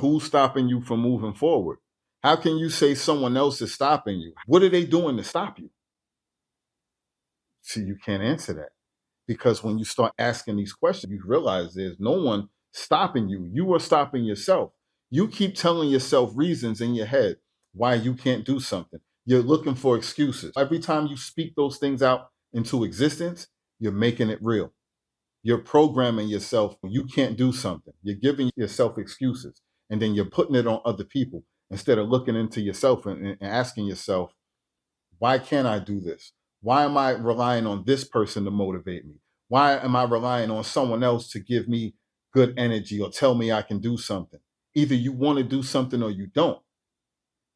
Who's stopping you from moving forward? How can you say someone else is stopping you? What are they doing to stop you? See, you can't answer that because when you start asking these questions, you realize there's no one stopping you. You are stopping yourself. You keep telling yourself reasons in your head why you can't do something. You're looking for excuses. Every time you speak those things out into existence, you're making it real. You're programming yourself when you can't do something. You're giving yourself excuses and then you're putting it on other people instead of looking into yourself and asking yourself, why can't I do this? Why am I relying on this person to motivate me? Why am I relying on someone else to give me good energy or tell me I can do something? Either you want to do something or you don't.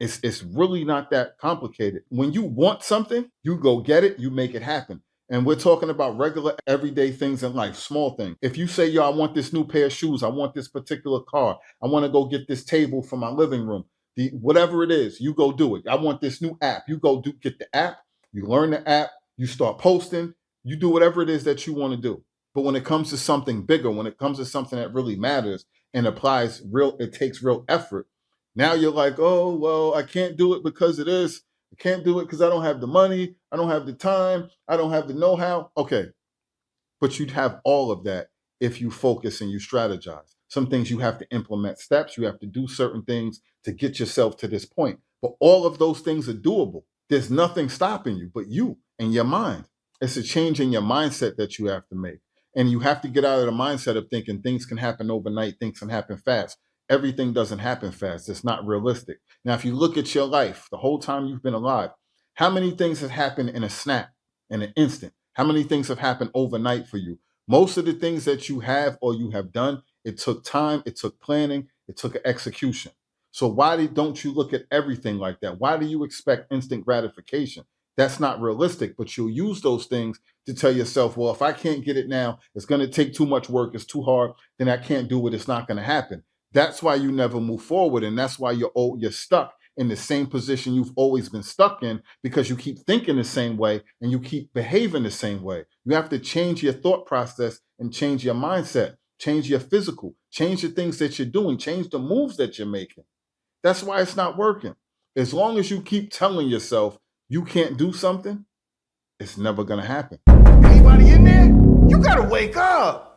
It's really not that complicated. When you want something, you go get it, you make it happen. And we're talking about regular everyday things in life, small things. If you say, yo, I want this new pair of shoes, I want this particular car, I want to go get this table for my living room, whatever it is, you go do it. I want this new app. You go get the app, you learn the app, you start posting, you do whatever it is that you want to do. But when it comes to something bigger, when it comes to something that really matters and it takes real effort. Now you're like, oh, well, I can't do it because it is. I can't do it because I don't have the money. I don't have the time. I don't have the know how. Okay. But you'd have all of that if you focus and you strategize. Some things you have to implement steps. You have to do certain things to get yourself to this point. But all of those things are doable. There's nothing stopping you but you and your mind. It's a change in your mindset that you have to make. And you have to get out of the mindset of thinking things can happen overnight, things can happen fast. Everything doesn't happen fast. It's not realistic. Now, if you look at your life, the whole time you've been alive, how many things have happened in a snap, in an instant? How many things have happened overnight for you? Most of the things that you have or you have done, it took time, it took planning, it took execution. So why don't you look at everything like that? Why do you expect instant gratification? That's not realistic, but you'll use those things to tell yourself, well, if I can't get it now, it's going to take too much work, it's too hard, then I can't do it, it's not going to happen. That's why you never move forward, and that's why you're stuck in the same position you've always been stuck in because you keep thinking the same way and you keep behaving the same way. You have to change your thought process and change your mindset, change your physical, change the things that you're doing, change the moves that you're making. That's why it's not working. As long as you keep telling yourself you can't do something, it's never going to happen. Anybody in there? You gotta wake up.